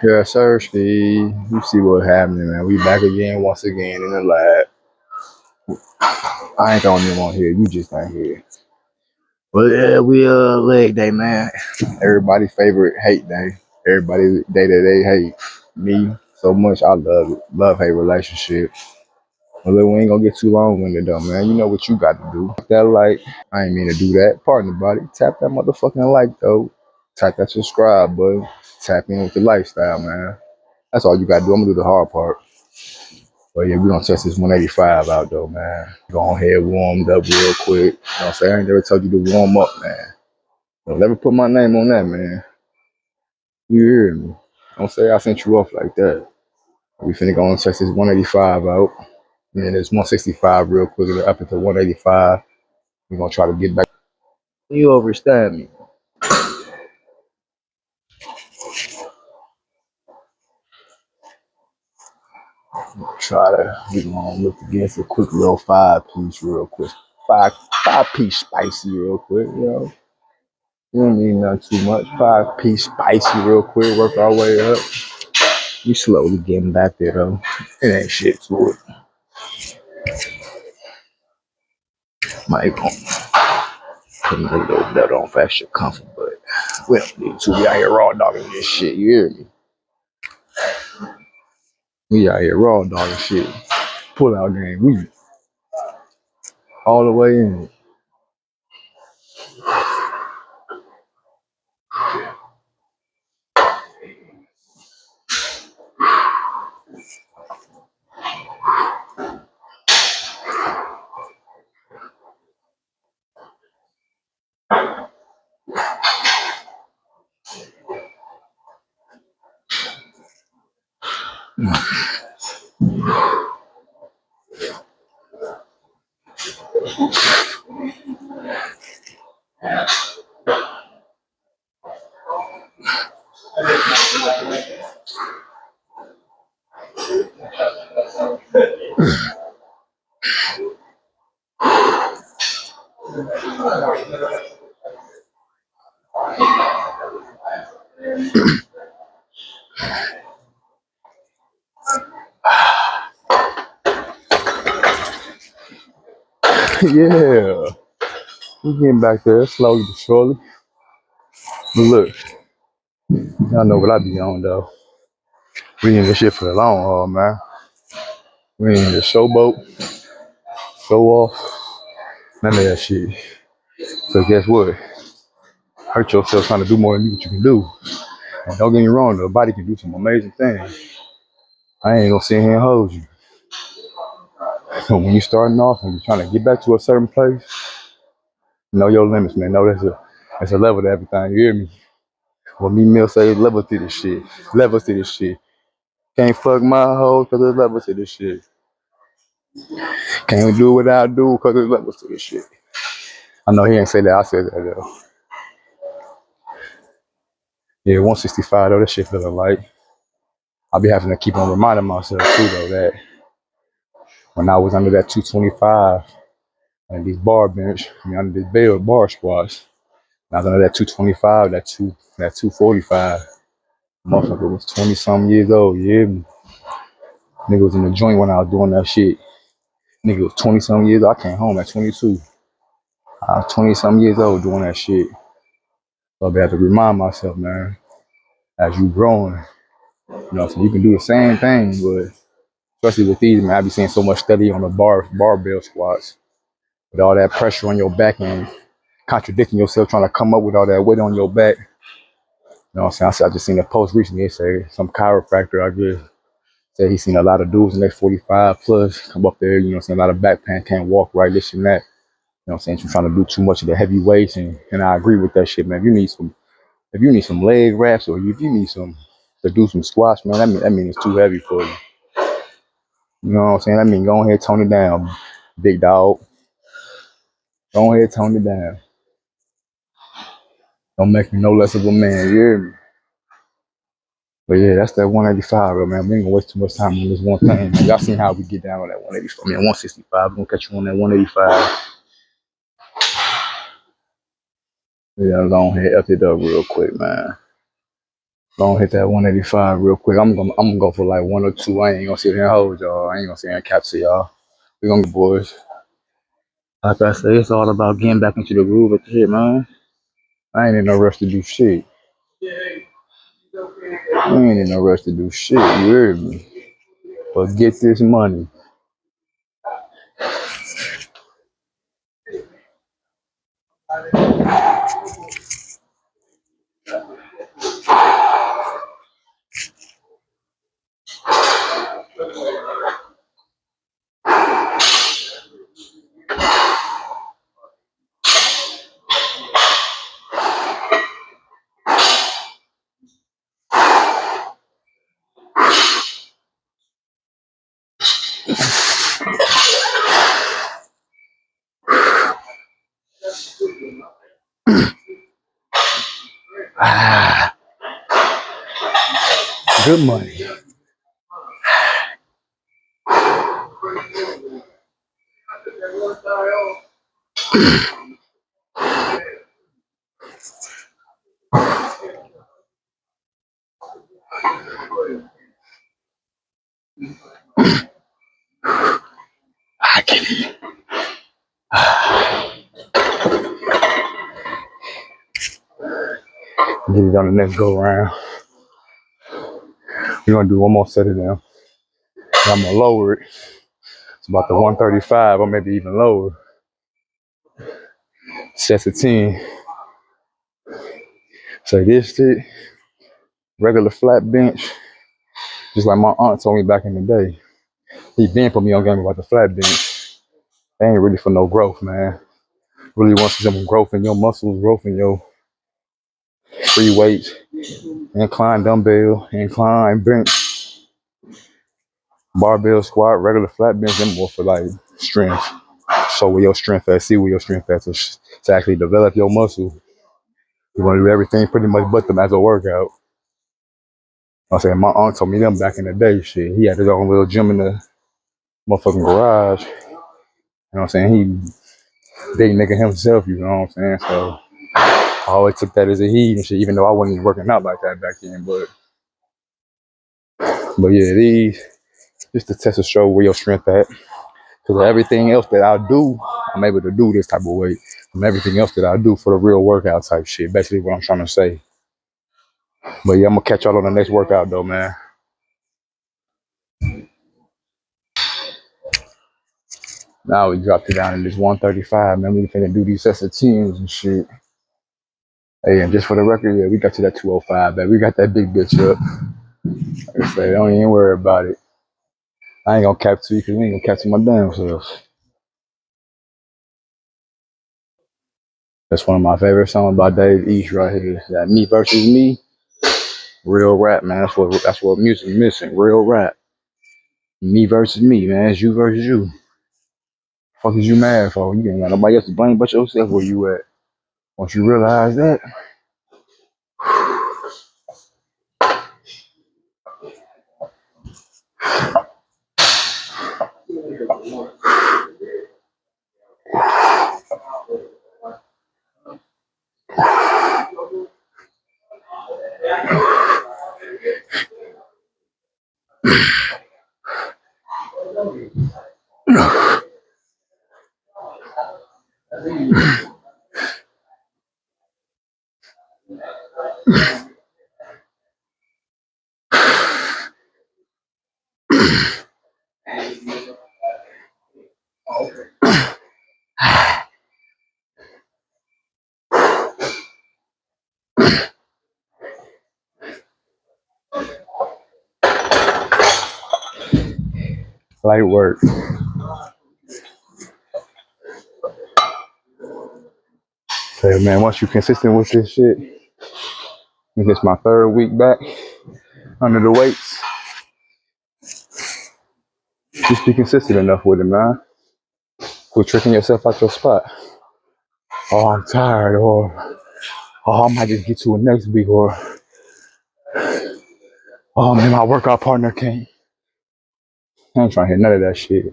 Yeah, sir, Steve. You see what happening, man. We back again, once again, in the lab. I ain't the only one here. You just not here. But yeah, we leg day, man. Everybody's favorite hate day. Everybody's day that they hate me so much. I love hate relationship. But look, we ain't gonna get too long winded though, man. You know what you got to do. That like, I ain't mean to do that. Pardon the body. Tap that motherfucking like though. Tap that subscribe button. Tap in with the lifestyle, man. That's all you gotta do. I'm gonna do the hard part. But yeah, we gonna test this 185 out though, man. Go ahead, warmed up real quick. You know what I'm saying? I ain't never told you to warm up, man. Don't never put my name on that, man. You hear me? Don't say I sent you off like that. We finna go and test this 185 out. And then it's 165 real quick, up into 185. We gonna try to get back. You overstand me. Try to, we gonna look against a quick little 5 piece real quick. Five piece spicy real quick, you know. You don't need nothing too much. 5 piece spicy real quick. Work our way up. We slowly getting back there though. It ain't shit to it. Might gonna put a little belt on for extra comfort, but we don't need to. We out here raw dogging this shit. You hear me? We out here raw dogging shit. Pull out game. We all the way in. Yeah. We getting back there slowly but surely. But look, y'all know what I be on though. We in this shit for the long haul, man. We ain't in the showboat, show off, none of that shit. So guess what? Hurt yourself trying to do more than what you can do. And don't get me wrong, the body can do some amazing things. I ain't gonna sit here and hold you. So when you starting off and you're trying to get back to a certain place, know your limits, man. Know there's a level to everything. You hear me? What me Mill say, level to this shit. Levels to this shit. Can't fuck my hoe cause there's levels to this shit. Can't do what I do cause there's levels to this shit. I know he ain't say that, I said that though. Yeah, 165 though, that shit feeling light. I'll be having to keep on reminding myself too though that when I was under that 225 and these bar bench, I mean under this bell bar squats, I was under that 225, that 245. Motherfucker was 20 something years old, yeah. Nigga was in the joint when I was doing that shit. Nigga was 20 something years old. I came home at 22. I was 20 something years old doing that shit. So I have to remind myself, man, as you growing, you know, so you can do the same thing, but especially with these, man, I be seeing so much study on the barbell squats with all that pressure on your back and contradicting yourself, trying to come up with all that weight on your back. You know what I'm saying? I just seen a post recently. It say some chiropractor, I guess, said he seen a lot of dudes in their 45 plus come up there, you know what I'm saying? A lot of back pain, can't walk right, this and that. You know what I'm saying? You're trying to do too much of the heavy weights, and I agree with that shit, man. If you need some leg wraps or if you need some to do some squats, man, that mean it's too heavy for you. You know what I'm saying? That mean go ahead, tone it down, big dog. Go ahead, tone it down. Don't make me no less of a man, you hear me? But yeah, that's that 185, bro, man. We ain't gonna waste too much time on this one thing, man. Y'all seen how we get down on that 185. I mean, 165. We're gonna catch you on that 185. Yeah, long head up it up real quick, man. Gonna hit that 185 real quick. I'm gonna go for like 102. I ain't gonna sit here and hold y'all. I ain't gonna sit here and capture y'all. We gonna get boys. Like I say, it's all about getting back into the groove of the shit, man. I ain't in no rush to do shit. I ain't in no rush to do shit. You hear me? But get this money. Ah, good money. I get it. Get it on the next go round. We're gonna do one more set of them. I'm gonna lower it. It's about the 135 or maybe even lower. Sets of 10. So this shit, regular flat bench, just like my aunt told me back in the day. He been put me on game about the flat bench. They ain't really for no growth, man. Really wants some growth in your muscles, growth in your free weights, incline dumbbell, incline bench, barbell squat, regular flat bench, them more for like strength. So where your strength at, see where your strength at to actually develop your muscle. You want to do everything pretty much but them as a workout. I'm saying my aunt told me them back in the day, shit. He had his own little gym in the motherfucking garage. You know what I'm saying? He big nigga himself, you know what I'm saying? So I always took that as a heat and shit, even though I wasn't even working out like that back then. But yeah, these just to test to show where your strength at. Because everything else that I do, I'm able to do this type of weight. From everything else that I do for the real workout type shit. Basically what I'm trying to say. But yeah, I'm gonna catch y'all on the next workout though, man. Now we dropped it down to this 135, man. We finna do these sets of tens and shit. Hey, and just for the record, yeah, we got to that 205, man. We got that big bitch up. Like I say, don't even worry about it. I ain't gonna capture you because we ain't gonna capture my damn self. That's one of my favorite songs by Dave East right here. That Me Versus Me, real rap, man. That's what music missing. Real rap. Me versus me, man. It's you versus you. Fuck is you mad for? You ain't got nobody else to blame but yourself where you at. Once you realize that, light work. Say, man, once you consistent with this shit, and it's my third week back under the weights, just be consistent enough with it, man. Quit tricking yourself out your spot. Oh, I'm tired, or oh, I might just get to it next week, or oh man, my workout partner can't. I ain't trying to hear none of that shit.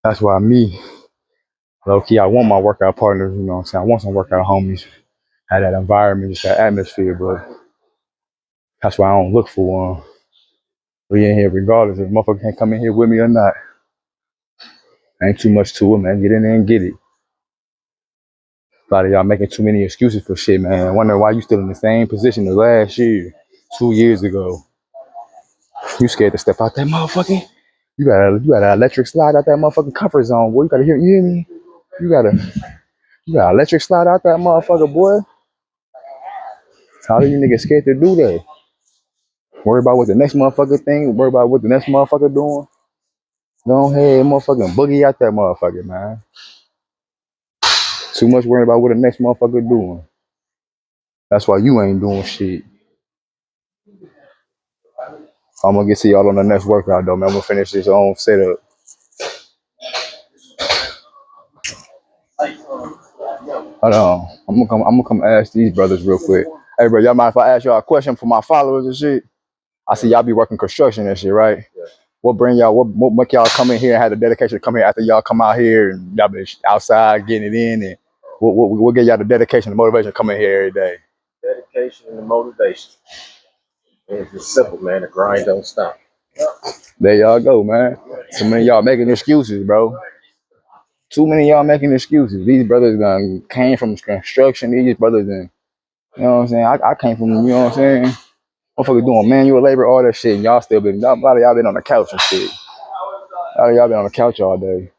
That's why me, low key, I want my workout partners, you know what I'm saying? I want some workout homies. Had that environment, just that atmosphere, but that's why I don't look for one. We in here regardless if motherfucker can't come in here with me or not. Ain't too much to it, man. Get in there and get it. A lot of y'all making too many excuses for shit, man. I wonder why you still in the same position as last year, 2 years ago. You scared to step out that motherfucking. You got an electric slide out that motherfucking comfort zone, boy. You hear me? You got an electric slide out that motherfucker, boy. How do you niggas scared to do that? Worry about what the next motherfucker think. Worry about what the next motherfucker doing. Go ahead, motherfucking boogie out that motherfucker, man. Too much worrying about what the next motherfucker doing. That's why you ain't doing shit. I'm gonna get to y'all on the next workout though, man. I'm gonna finish this own setup. Hold on. I'm gonna come ask these brothers real quick. Hey bro, y'all mind if I ask y'all a question for my followers and shit? I see y'all be working construction and shit, right? What bring y'all what make y'all come in here and have the dedication to come here after y'all come out here and y'all been outside getting it in, and what get y'all the dedication, the motivation to come in here every day? Dedication and the motivation. It's just simple, man. The grind don't stop. There y'all go, man. Too many of y'all making excuses, bro. Too many of y'all making excuses. These brothers came from construction. These brothers, and you know what I'm saying? I came from, you know what I'm saying? Motherfuckers doing manual labor, all that shit, and y'all still been, a lot of y'all been on the couch and shit. A lot of y'all been on the couch all day,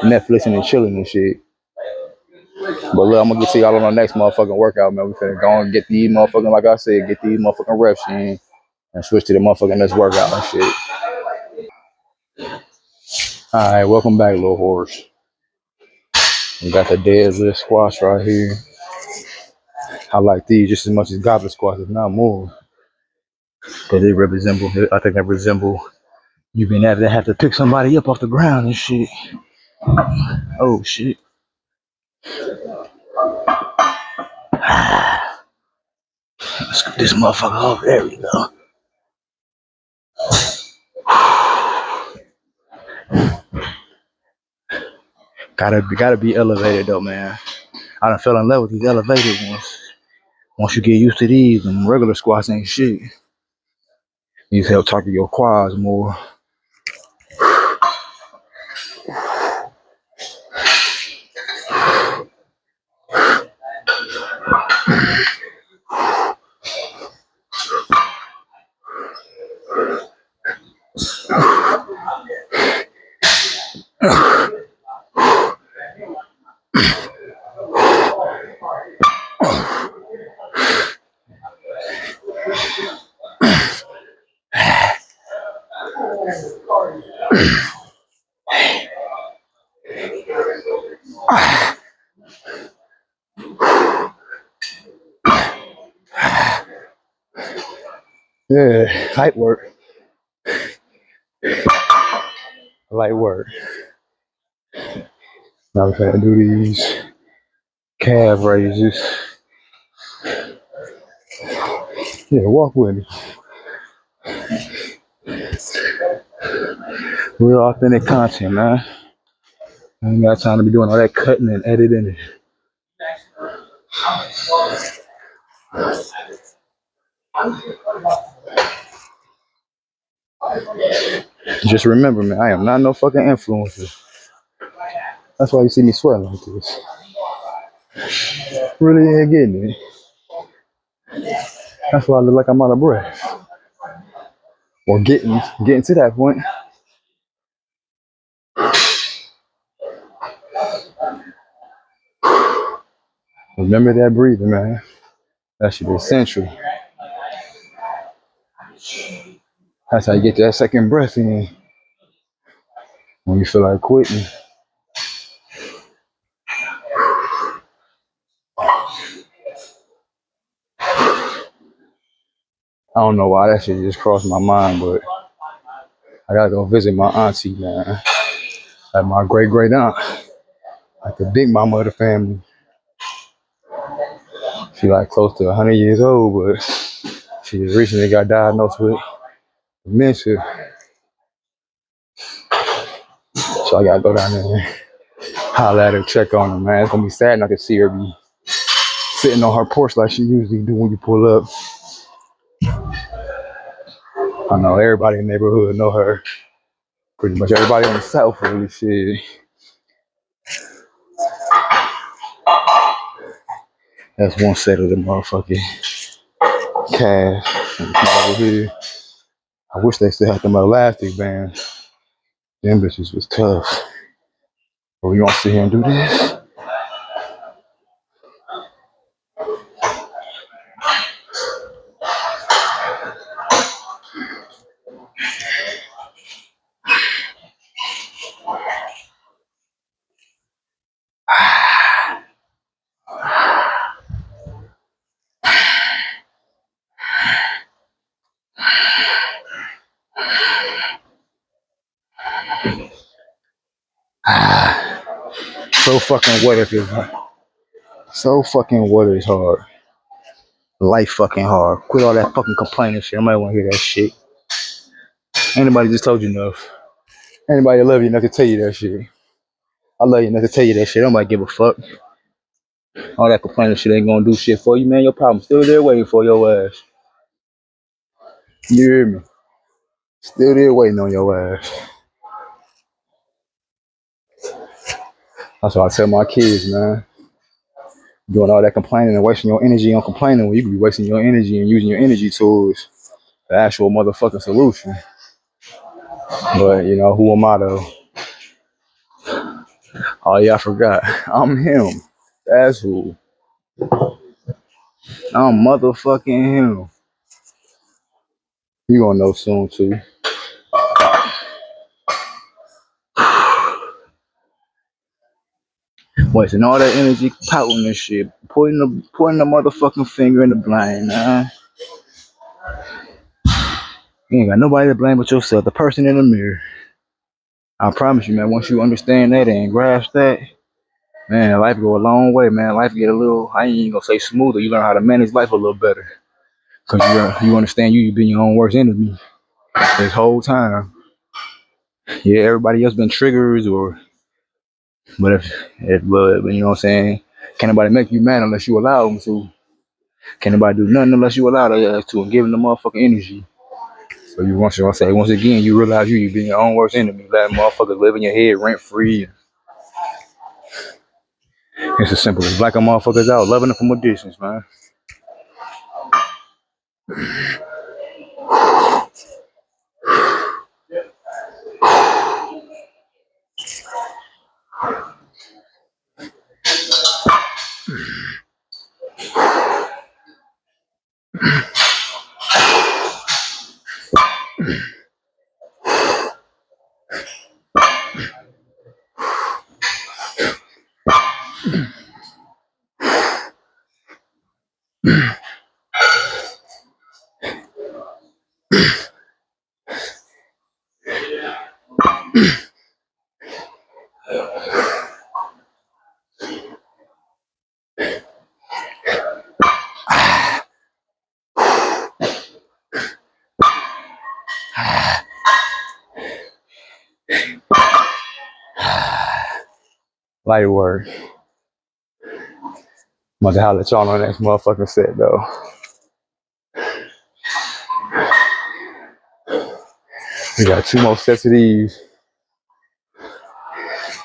Netflixing and chilling and shit. But look, I'm gonna get to y'all on the next motherfucking workout, man. We finna go and get these motherfucking, like I said, get these motherfucking reps in and switch to the motherfucking next workout and shit. All right, welcome back, little horse. We got the deadlift squats right here. I like these just as much as goblet squats, if not more. Cause they resemble, I think they resemble you being able to have to pick somebody up off the ground and shit. Oh shit. Let's get this motherfucker off. There we go. Gotta be elevated though, man. I done fell in love with these elevated ones. Once you get used to these, them regular squats ain't shit. These help target your quads more. Yeah, light work. Light work. Now we're gonna do these calf raises. Yeah, walk with me. Real authentic content, man. I ain't got time to be doing all that cutting and editing. Just remember, man, I am not no fucking influencer. That's why you see me sweating like this. Really ain't getting it. That's why I look like I'm out of breath. Or getting to that point. Remember that breathing, man. That should be essential. That's how you get that second breath in when you feel like quitting. I don't know why that shit just crossed my mind, but I gotta go visit my auntie, man. Like my great great aunt, like the big mama of the family. She like close to 100 years old, but she just recently got diagnosed with dementia. So I gotta go down there and holler at her, check on her, man. It's gonna be sad not to see her be sitting on her porch like she usually do when you pull up. I know everybody in the neighborhood know her. Pretty much everybody on the south really shit. That's one set of the motherfucking cash. And over here, I wish they still had them elastic bands. Them bitches was tough. But we gonna sit here and do this. So fucking what if it's so fucking what is hard. Life fucking hard. Quit all that fucking complaining shit. I might want to hear that shit. Anybody just told you enough. Anybody love you enough to tell you that shit. I love you enough to tell you that shit. I don't give a fuck. All that complaining shit ain't gonna do shit for you, man. Your problem's still there waiting for your ass. You hear me? Still there waiting on your ass. That's what I tell my kids, man. Doing all that complaining and wasting your energy on complaining when you could be wasting your energy and using your energy towards the actual motherfucking solution. But, you know, who am I though? Oh yeah, I forgot. I'm him. That's who. I'm motherfucking him. You gonna know soon too. Wasting all that energy pouting and shit. Pointing the motherfucking finger in the blind, man. You ain't got nobody to blame but yourself, the person in the mirror. I promise you, man, once you understand that and grasp that, man, life go a long way, man. Life get a little, I ain't even gonna say smoother. You learn how to manage life a little better. Cause you understand you been your own worst enemy this whole time. Yeah, everybody else been triggers or, but but you know what I'm saying? Can't nobody make you mad unless you allow them to. Can't nobody do nothing unless you allow them to and give them the motherfucking energy. So once again, you realize you been your own worst enemy. Let motherfuckers live in your head rent free. It's as simple as blacking motherfuckers out, loving them from a distance, man. Light work. I'm about to holler at y'all on the next motherfucking set, though. We got 2 more sets of these.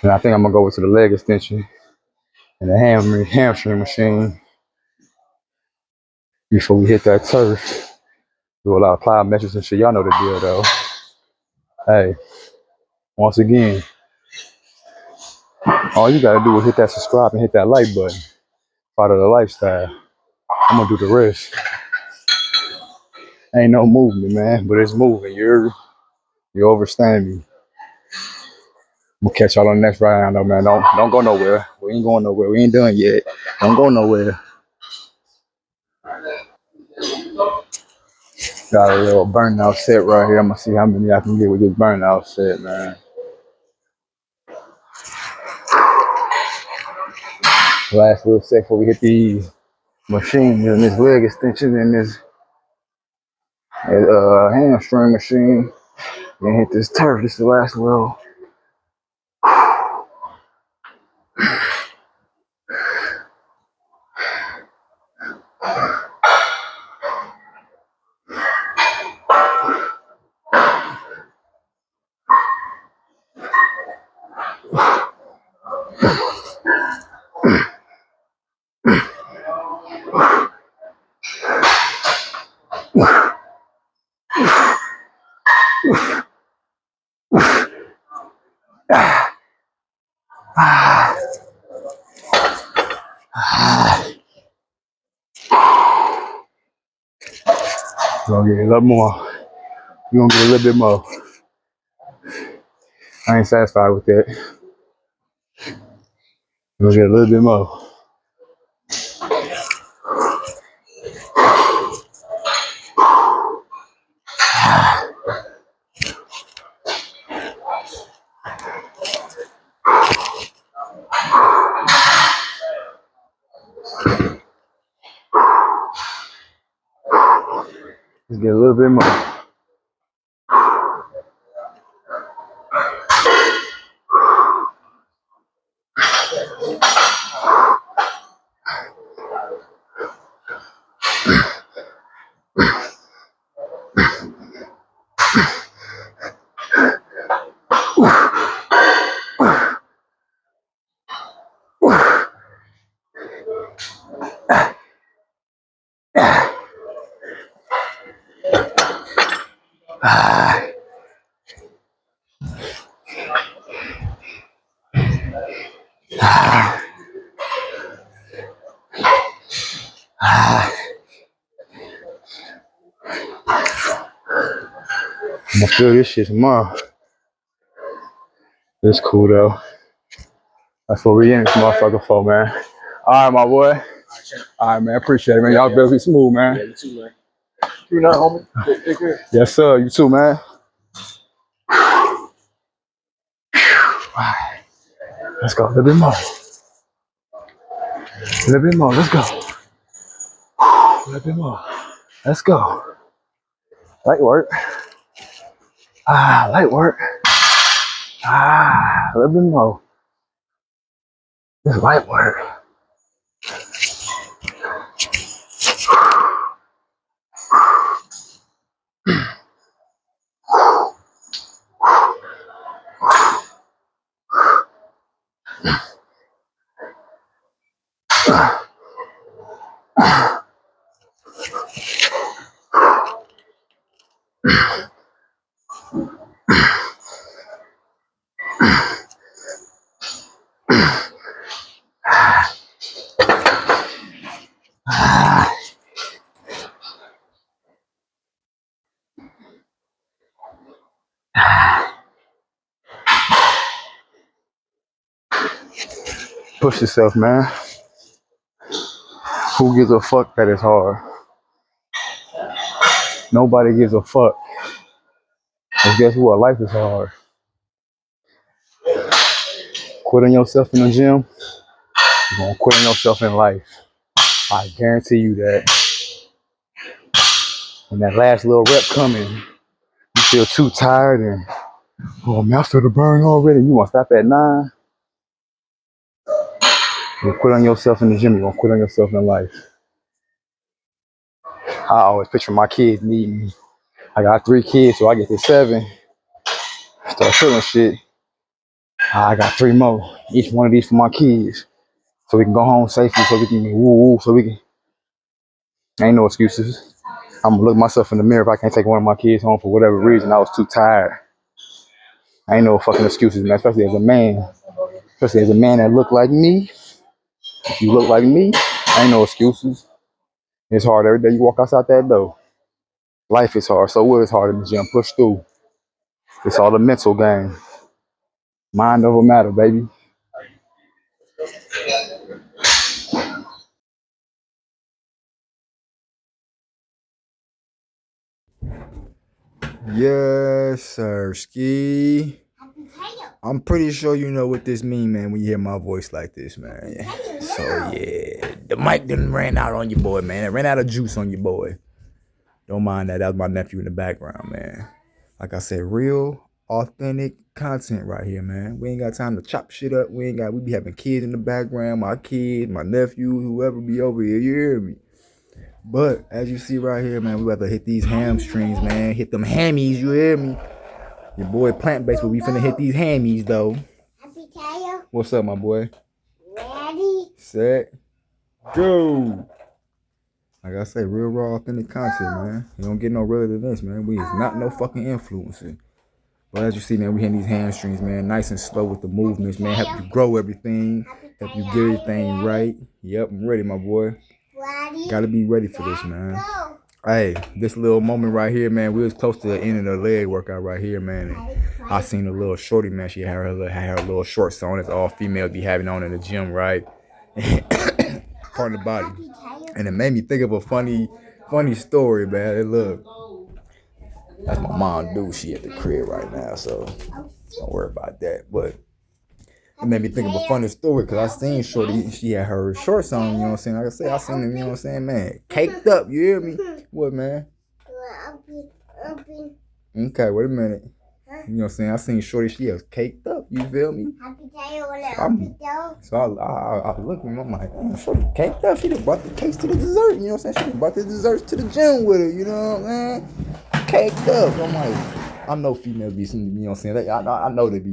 And I think I'm gonna go to the leg extension and the hamstring machine before we hit that turf. Do a lot of plyometrics measures and shit. Y'all know the deal, though. Hey, once again, all you gotta do is hit that subscribe and hit that like button. Part of the lifestyle. I'm gonna do the rest. Ain't no movement, man, but it's moving. You overstand me. We'll catch y'all on the next round, though, man. Don't go nowhere. We ain't going nowhere. We ain't done yet. Don't go nowhere. Got a little burnout set right here. I'm gonna see how many I can get with this burnout set, man. Last little set before we hit these machines and this leg extension and this hamstring machine. Then hit this turf. This is the last little. Gonna get a little more. You gonna get a little bit more. I ain't satisfied with that. You gonna get a little bit more. Just get a little bit more. I'm gonna feel this shit tomorrow. It's cool though. That's what we in this motherfucker for, man. All right, my boy. All right, man. Appreciate it, man. Y'all better be smooth, man. Yeah, you too, man. You not, homie. Take care. Yes, sir. You too, man. Let's go. A little bit more. A little bit more. Let's go. A little bit more. Let's go. Light work. Light work. A little bit more. This is light work. Push yourself, man. Who gives a fuck that it's hard? Nobody gives a fuck. But guess what? Life is hard. Quit on yourself in the gym, you're gonna quit on yourself in life. I guarantee you that. When that last little rep coming, you feel too tired and, oh man, I feel the burn already. You wanna stop at 9? You're gonna quit on yourself in the gym, you're gonna quit on yourself in life. I always picture my kids needing me. I got 3 kids, so I get to 7. Start feeling shit. I got 3 more. Each one of these for my kids. So we can go home safely, so we can woo woo, so we can. Ain't no excuses. I'm gonna look myself in the mirror if I can't take one of my kids home for whatever reason. I was too tired. Ain't no fucking excuses, man. Especially as a man. Especially as a man that look like me. If you look like me, ain't no excuses. It's hard every day you walk outside that door. Life is hard. So what is hard in the gym? Push through. It's all a mental game. Mind over matter, baby. Yes, sir, Ski. I'm pretty sure you know what this mean, man, when you hear my voice like this, man. Yeah. So, yeah. The mic done ran out on your boy, man. It ran out of juice on your boy. Don't mind that. That was my nephew in the background, man. Like I said, real, authentic content right here, man. We ain't got time to chop shit up. We be having kids in the background. My kids, my nephew, whoever be over here. You hear me? But as you see right here, man, we about to hit these hamstrings, man. Hit them hammies, you hear me? Your boy plant-based, but we finna hit these hammies, though. What's up, my boy? Ready, set, go. Like I say, real, raw, authentic content, man. You don't get no realer than this, man. We is not no fucking influencer. But as you see, man, we hitting these hamstrings, man, nice and slow with the movements, man. Help you grow everything, help you get everything right. Yep, I'm ready, my boy. Gotta be ready for this, man. Hey, this little moment right here, man, we was close to the end of the leg workout right here, man. And I seen a little shorty, man. She had her little shorts on. That's all females be having on in the gym, right? Part of the body. And it made me think of a funny story, man. And look, that's my mom, dude. She at the crib right now, so don't worry about that. But it made me think of a funny story because I seen shorty. She had her shorts on, you know what I'm saying? Like I said, I seen them, you know what I'm saying, man. Caked up, you hear me? What, man? Okay, wait a minute. You know what I'm saying? I seen shorty, she was caked up, you feel me? So I look at him, I'm like, damn, shorty caked up. She done brought the cakes to the dessert, you know what I'm saying? She done brought the desserts to the gym with her, you know what I'm saying? Caked up. I'm like, I know females be, you know what I'm saying? I know they be,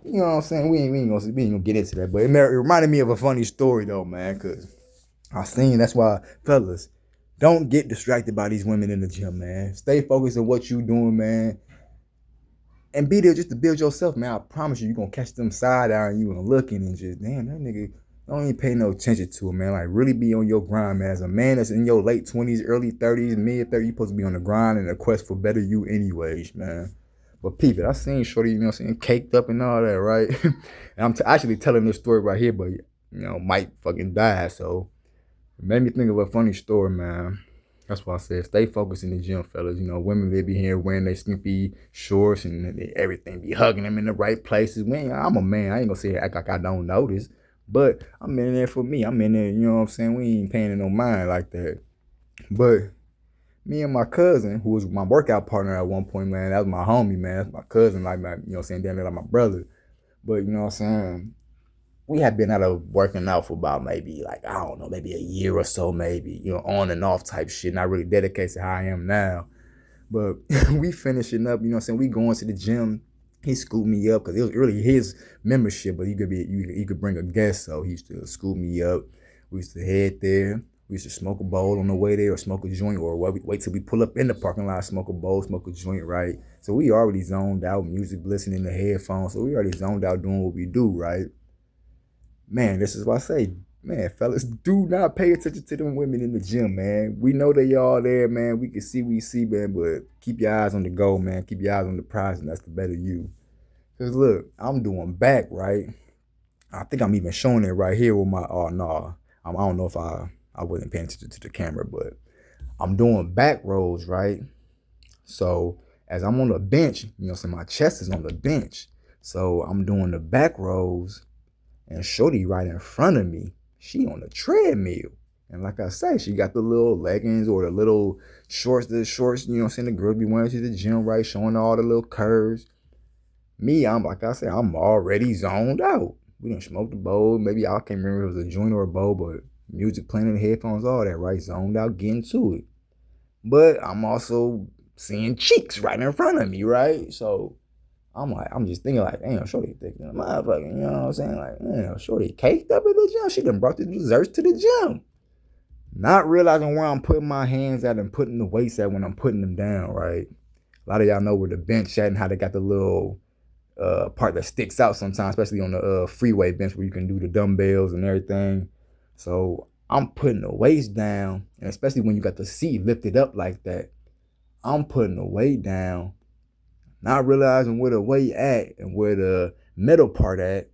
you know what I'm saying? We ain't gonna get into that, but it reminded me of a funny story though, man, because I seen, that's why, fellas, don't get distracted by these women in the gym, man. Stay focused on what you doing, man. And be there just to build yourself, man. I promise you, you're going to catch them side eye and you going to looking and just, damn, that nigga, don't even pay no attention to it, man. Like, really be on your grind, man. As a man that's in your late 20s, early 30s, mid 30s, you're supposed to be on the grind and a quest for better you anyways, man. But people, I seen shorty, you know what I'm saying, caked up and all that, right? And I'm actually telling this story right here, but, you know, might fucking die, so it made me think of a funny story, man. That's why I said stay focused in the gym, fellas. You know, women, they be here wearing their skimpy shorts and everything, be hugging them in the right places. I'm a man. I ain't gonna say act like I don't notice, but I'm in there for me. I'm in there, you know what I'm saying? We ain't paying no mind like that. But me and my cousin, who was my workout partner at one point, man, that was my homie, man. That's my cousin, like my, you know what I'm saying, damn near like my brother. But you know what I'm saying? We had been out of working out for about maybe like, I don't know, maybe a year or so, maybe, you know, on and off type shit. Not really dedicated to how I am now. But we finishing up, you know what I'm saying? We going to the gym. He scooped me up because it was really his membership, but you could bring a guest, so he used to scoop me up. We used to head there. We used to smoke a bowl on the way there or smoke a joint, or wait till we pull up in the parking lot, smoke a bowl, smoke a joint, right? So we already zoned out, music listening to headphones. So we already zoned out doing what we do, right? Man, this is what I say. Man, fellas, do not pay attention to them women in the gym, man. We know they all there, man. We can see, man, but keep your eyes on the goal, man. Keep your eyes on the prize, and that's the better you. Because look, I'm doing back, right? I think I'm even showing it right here with my, oh, no. I don't know if I wasn't paying attention to the camera, but I'm doing back rolls, right? So as I'm on the bench, you know, so my chest is on the bench. So I'm doing the back rolls. And shorty right in front of me, she on the treadmill. And like I say, she got the little leggings or the little shorts, you know what I'm saying, the girls be wearing to the gym, right, showing all the little curves. Me, I'm like I said, I'm already zoned out. We done smoked the bowl. Maybe I can't remember if it was a joint or a bowl, but music playing in the headphones, all that, right? Zoned out, getting to it. But I'm also seeing cheeks right in front of me, right? So I'm just thinking like, damn, shorty thick than a motherfucker, you know what I'm saying? Like, damn, shorty caked up at the gym. She done brought the desserts to the gym. Not realizing where I'm putting my hands at and putting the weights at when I'm putting them down, right? A lot of y'all know where the bench at and how they got the little part that sticks out sometimes, especially on the freeway bench where you can do the dumbbells and everything. So I'm putting the weights down, and especially when you got the seat lifted up like that, I'm putting the weight down, not realizing where the weight at and where the middle part at.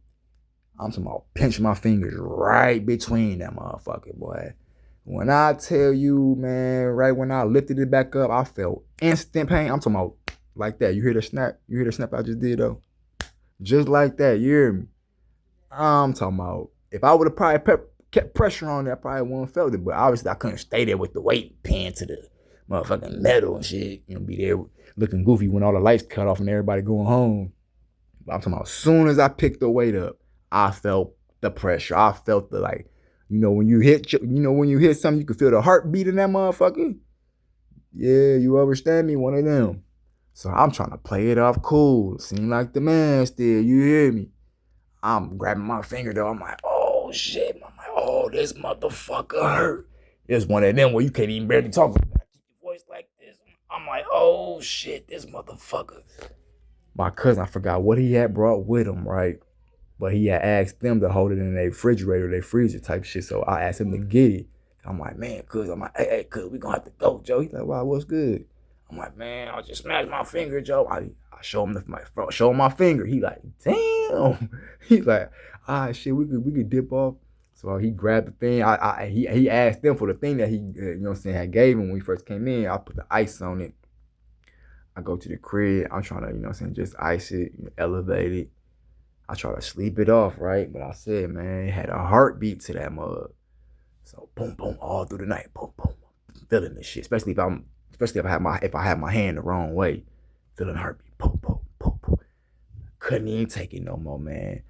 I'm talking about pinch my fingers right between that motherfucker, boy. When I tell you, man, right when I lifted it back up, I felt instant pain. I'm talking about like that. You hear the snap? You hear the snap I just did, though? Just like that, you hear me? I'm talking about, if I would have probably kept pressure on that, I probably wouldn't have felt it. But obviously, I couldn't stay there with the weight pinned to the motherfucking metal and shit. You know, be there looking goofy when all the lights cut off and everybody going home. But I'm talking about, as soon as I picked the weight up, I felt the pressure. I felt the, like, you know, when you hit something, you can feel the heartbeat in that motherfucker. Yeah, you understand me? One of them. So I'm trying to play it off cool. Seem like the man still, you hear me? I'm grabbing my finger though. I'm like, oh shit. I'm like, oh, this motherfucker hurt. It's one of them where you can't even barely talk. You gotta keep your voice like this. I'm like, oh shit, this motherfucker. my cousin, I forgot what he had brought with him, right? But he had asked them to hold it in their refrigerator, their freezer type shit. So I asked him to get it. I'm like, man, cuz, I'm like, hey, cuz, we gonna have to go, Joe. He's like, wow, what's good? I'm like, man, I just smashed my finger, Joe. I show him show him my finger. He like, damn. He's like, shit, we could dip off. So he grabbed the thing. He asked them for the thing that he, you know what I'm saying, had gave him when we first came in. I put the ice on it. I go to the crib. I'm trying to, you know what I'm saying, just ice it, elevate it. I try to sleep it off, right? But I said, man, it had a heartbeat to that mug. So boom, boom, all through the night, boom, boom, feeling this shit. Especially if I have my hand the wrong way, feeling the heartbeat, boom, boom, boom, boom. Couldn't even take it no more, man.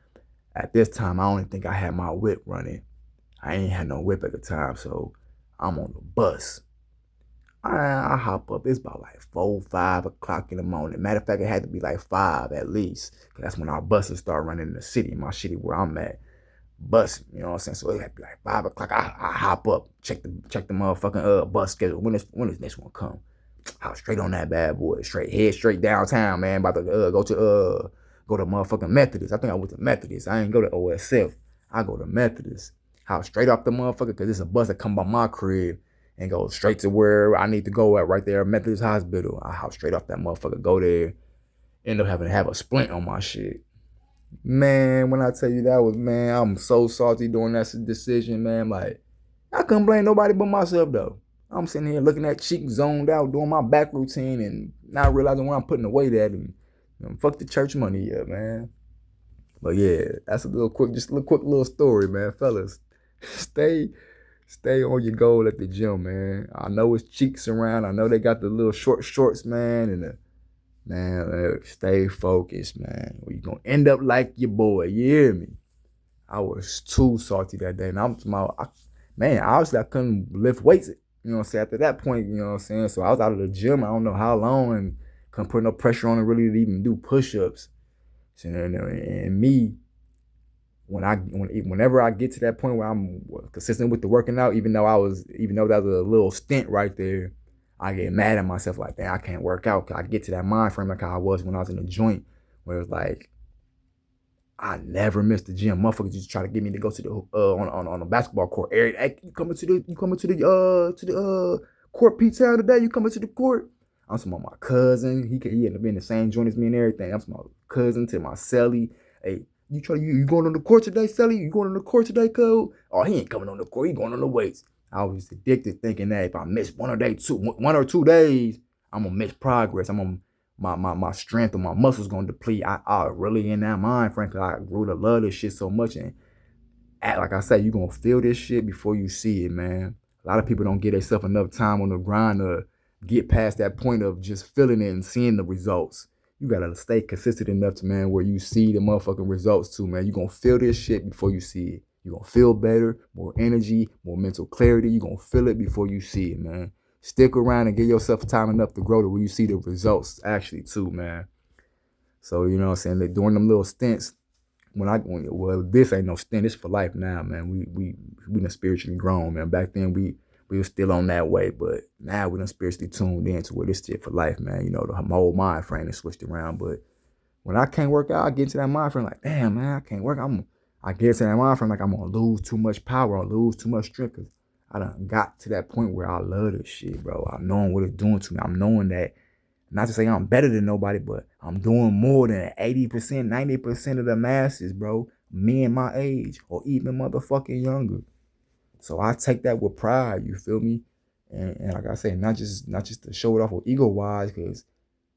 At this time, I don't even think I had my whip running. I ain't had no whip at the time, so I'm on the bus. I hop up. It's about like 4, 5 o'clock in the morning. Matter of fact, it had to be like 5 at least. Cause that's when our buses start running in the city, my city where I'm at. Bus, you know what I'm saying? So it had to be like 5 o'clock. I hop up, check the motherfucking bus schedule. When is this one come? I was straight on that bad boy. Head straight downtown, man. About to go to motherfucking Methodist. I think I went to Methodist. I ain't go to OSF. I go to Methodist. I was straight off the motherfucker because it's a bus that come by my crib and go straight to where I need to go at right there, Methodist Hospital. I hop straight off that motherfucker, go there, end up having to have a splint on my shit. Man, when I tell you that was, man, I'm so salty doing that decision, man. Like, I couldn't blame nobody but myself, though. I'm sitting here looking at cheek zoned out, doing my back routine, and not realizing where I'm putting the weight at, and fuck the church money, yeah, man. But yeah, that's a little quick little story, man, fellas. Stay Stay on your goal at the gym, man. I know it's cheeks around. I know they got the little short shorts, man. Man, stay focused, man. Or you gonna end up like your boy. You hear me? I was too salty that day. And man, obviously I couldn't lift weights. You know what I'm saying? After that point, you know what I'm saying? So I was out of the gym. I don't know how long and couldn't put no pressure on it really to even do push-ups. So, and me, whenever I get to that point where I'm consistent with the working out, even though that was a little stint right there, I get mad at myself like, damn, I can't work out. 'Cause I get to that mind frame like how I was when I was in the joint, where it's like I never missed the gym. Motherfuckers just try to get me to go to the on a basketball court. Eric, hey, you coming to the court P-Town today? You coming to the court? I'm talking about my cousin. He ended up being the same joint as me and everything. I'm talking about cousin to my celly. Hey, you going on the court today, Sally? You going on the court today, cuz? Oh, he ain't coming on the court. He going on the weights. I was addicted, thinking that if I miss one or 2 days, I'm gonna miss progress. My strength and my muscles gonna deplete. I really in that mind, frankly. I grew to love this shit so much, and like I said, you gonna feel this shit before you see it, man. A lot of people don't give themselves enough time on the grind to get past that point of just feeling it and seeing the results. You gotta stay consistent enough to, man, where you see the motherfucking results too, man. You gonna feel this shit before you see it. You gonna feel better, more energy, more mental clarity. You gonna feel it before you see it, man. Stick around and give yourself time enough to grow to where you see the results actually too, man. So, you know what I'm saying? Like, during them little stints, well, this ain't no stint. It's for life now, man. We done spiritually grown, man. Back then we were still on that way, but now we done spiritually tuned in to where this shit for life, man. You know, the whole mind frame is switched around. But when I can't work out, I get into that mind frame like, damn, man, I can't work. I get into that mind frame like I'm gonna lose too much power or lose too much strength. 'Cause I done got to that point where I love this shit, bro. I'm knowing what it's doing to me. I'm knowing that, not to say I'm better than nobody, but I'm doing more than 80%, 90% of the masses, bro. Men my age or even motherfucking younger. So I take that with pride, you feel me? And like I say, not just to show it off with ego wise, because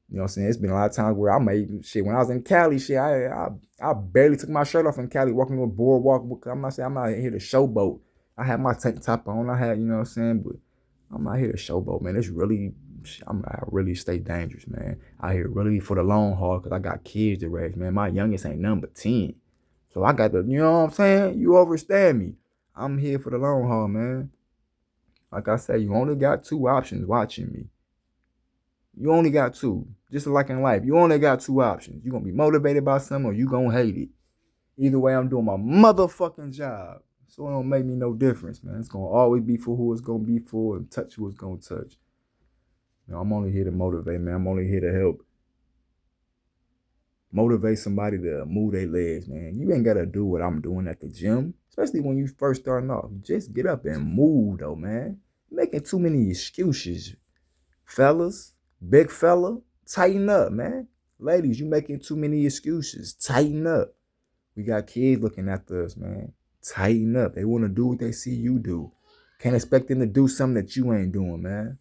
you know what I'm saying, it's been a lot of times where I made shit when I was in Cali, shit. I barely took my shirt off in Cali walking on a boardwalk. I'm not here to showboat. I had my tank top on. I had, you know what I'm saying, but I'm not here to showboat, man. I really stay dangerous, man. I here really for the long haul because I got kids to raise, man. My youngest ain't number 10. So I got you know what I'm saying? You understand me. I'm here for the long haul, man. Like I said, you only got 2 options watching me. You only got 2. Just like in life, you only got 2 options. You're going to be motivated by something or you going to hate it. Either way, I'm doing my motherfucking job. So it don't make me no difference, man. It's going to always be for who it's going to be for and touch who it's going to touch. You know, I'm only here to motivate, man. I'm only here to help motivate somebody to move their legs, man. You ain't gotta do what I'm doing at the gym, especially when you first starting off. Just get up and move, though, man. You're making too many excuses, fellas. Big fella, tighten up, man. Ladies, you making too many excuses. Tighten up. We got kids looking after us, man. Tighten up. They want to do what they see you do. Can't expect them to do something that you ain't doing, man.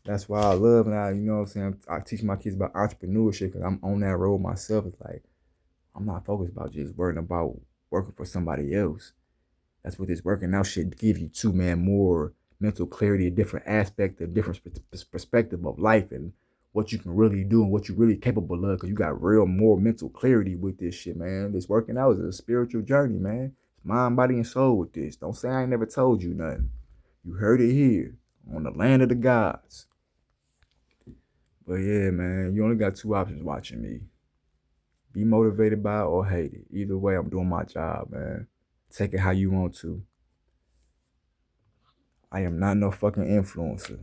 That's why I love and you know what I'm saying? I teach my kids about entrepreneurship because I'm on that road myself. It's like, I'm not focused about just worrying about working for somebody else. That's what this working out shit give you too, man. More mental clarity, a different aspect, a different perspective of life and what you can really do and what you're really capable of. Because you got real more mental clarity with this shit, man. This working out is a spiritual journey, man. It's mind, body, and soul with this. Don't say I ain't never told you nothing. You heard it here on the land of the gods. But yeah, man, you only got two options watching me. Be motivated by it or hate it. Either way, I'm doing my job, man. Take it how you want to. I am not no fucking influencer.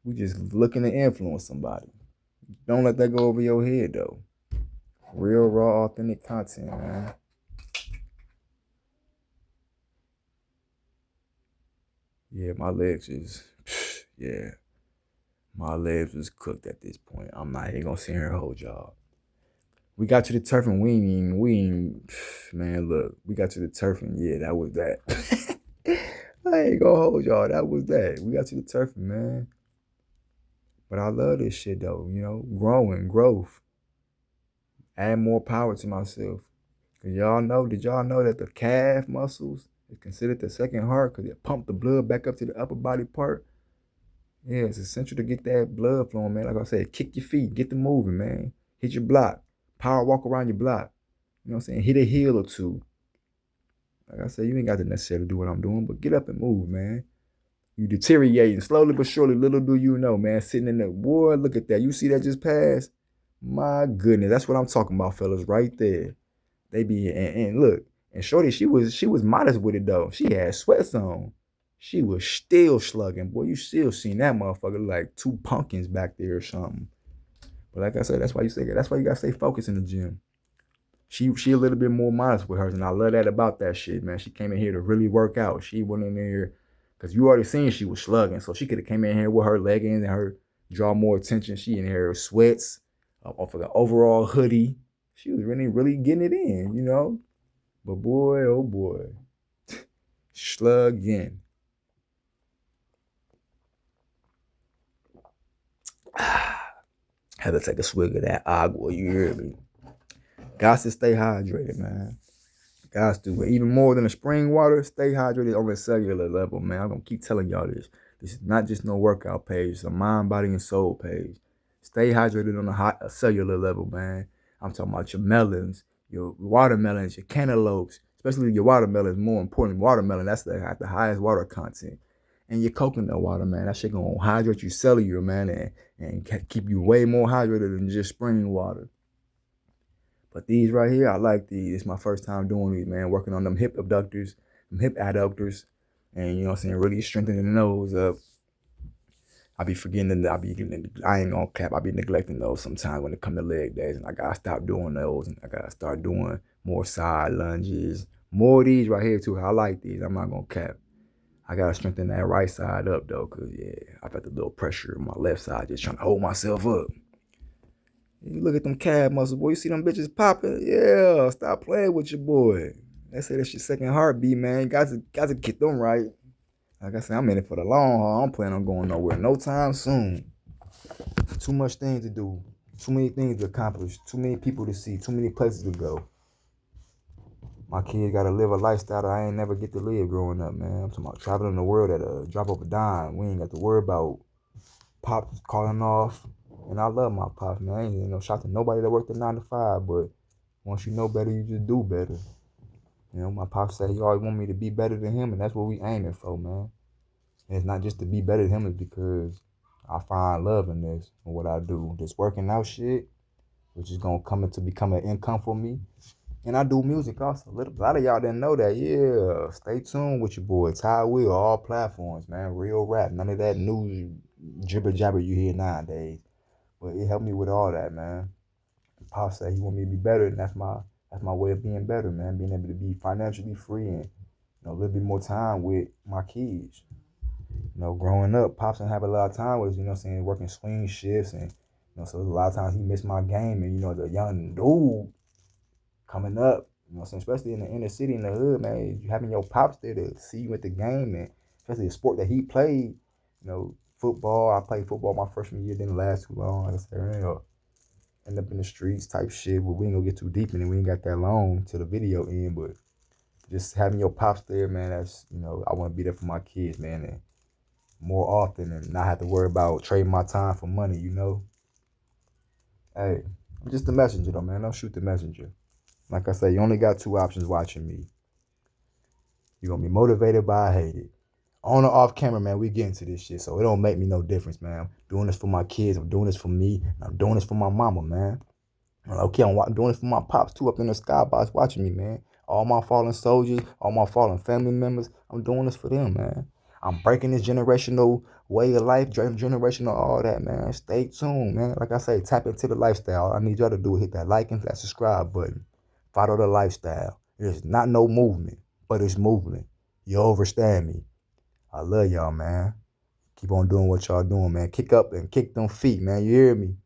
We just looking to influence somebody. Don't let that go over your head, though. Real, raw, authentic content, man. Yeah, my legs is, yeah. My legs was cooked at this point. I'm not even gonna sit here and hold y'all. We got to the turf and we ain't, man, look, we got to the turf and yeah, that was that. I ain't gonna hold y'all, that was that. We got to the turf, man. But I love this shit though, you know, growing, growth. Add more power to myself. Cause did y'all know that the calf muscles is considered the second heart because it pump the blood back up to the upper body part? Yeah, it's essential to get that blood flowing, man. Like I said, kick your feet, get the moving, man. Hit your block. Power walk around your block. You know what I'm saying? Hit a heel or two. Like I said, you ain't got to necessarily do what I'm doing, but get up and move, man. You deteriorating slowly but surely. Little do you know, man. Sitting in there, boy, look at that. You see that just passed? My goodness, that's what I'm talking about, fellas, right there. They be and look, and Shorty, she was modest with it though. She had sweats on. She was still slugging. Boy, you still seen that motherfucker like two pumpkins back there or something. But like I said, that's why you gotta stay focused in the gym. She a little bit more modest with hers, and I love that about that shit, man. She came in here to really work out. She went in there because you already seen she was slugging, so she could have came in here with her leggings and her draw more attention. She in here sweats off of the overall hoodie. She was really getting it in, you know. But boy, oh boy, slugging. Had to take a swig of that agua. You hear me? Got to stay hydrated, man. Guys do it. Even more than the spring water, stay hydrated on a cellular level, man. I'm going to keep telling y'all this. This is not just no workout page. It's a mind, body, and soul page. Stay hydrated on a cellular level, man. I'm talking about your melons, your watermelons, your cantaloupes, especially your watermelons, more important. Watermelon, that's the highest water content. And your coconut water, man. That shit going to hydrate you cellular, man, and keep you way more hydrated than just spring water. But these right here, I like these. It's my first time doing these, man. Working on them hip abductors, them hip adductors, and you know what I'm saying, really strengthening those up. I be forgetting that I ain't gonna cap. I be neglecting those sometimes when it come to leg days, and I gotta stop doing those, and I gotta start doing more side lunges, more of these right here too. I like these. I'm not gonna cap. I gotta strengthen that right side up though, cause yeah, I got the little pressure on my left side, just trying to hold myself up. You look at them calf muscles, boy. You see them bitches popping? Yeah, stop playing with your boy. They say that's your second heartbeat, man. You got to get them right. Like I said, I'm in it for the long haul. I'm planning on going nowhere no time soon. Too much things to do. Too many things to accomplish. Too many people to see. Too many places to go. My kids got to live a lifestyle that I ain't never get to live growing up, man. I'm talking about traveling the world at a drop of a dime. We ain't got to worry about pops calling off. And I love my pops, man. I ain't no shot to nobody that worked a 9 to 5, but once you know better, you just do better. You know, my pops said he always want me to be better than him, and that's what we aiming for, man. And it's not just to be better than him, it's because I find love in this and what I do. This working out shit, which is gonna come into become an income for me. And I do music also. A lot of y'all didn't know that. Yeah, stay tuned with your boy Ty Will, all platforms, man. Real rap, none of that new jibber jabber you hear nowadays. But it helped me with all that, man. Pops said he want me to be better, and that's my way of being better, man. Being able to be financially free and a little bit more time with my kids. Growing up, Pops didn't have a lot of time with, saying, working swing shifts and, so a lot of times he missed my game. And, as a young dude coming up, saying, especially in the inner city, in the hood, man, you having your Pops there to see you at the game, and especially the sport that he played, football. I played football my freshman year, didn't last too long. Like I said, end up in the streets type shit, but we ain't gonna get too deep in it. We ain't got that long to the video end, but just having your Pops there, man, that's, I want to be there for my kids, man, and more often and not have to worry about trading my time for money. Hey, I'm just the messenger though, man. Don't shoot the messenger. Like I say, you only got two options watching me. You're gonna be motivated by I hate it. On or off camera, man, we get into this shit, so it don't make me no difference, man. I'm doing this for my kids, I'm doing this for me, I'm doing this for my mama, man. Okay, I'm doing this for my Pops too, up in the skybox watching me, man. All my fallen soldiers, all my fallen family members, I'm doing this for them, man. I'm breaking this generational way of life, generational all that, man. Stay tuned, man. Like I say, tap into the lifestyle. All I need y'all to do is hit that like and that subscribe button. Follow the lifestyle. There's not no movement, but it's movement. You overstand me. I love y'all, man. Keep on doing what y'all doing, man. Kick up and kick them feet, man. You hear me?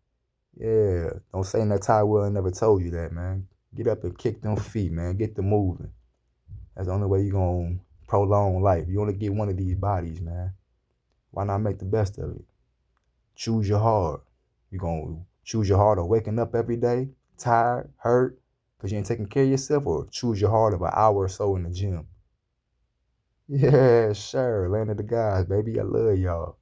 Yeah, don't say that Ty Will never told you that, man. Get up and kick them feet, man. Get the moving. That's the only way you're going to prolong life. You only get one of these bodies, man. Why not make the best of it? Choose your heart. You're going to choose your heart of waking up every day, tired, hurt, because you ain't taking care of yourself, or choose your heart of an hour or so in the gym. Yeah, sure. Land of the guys, baby. I love y'all.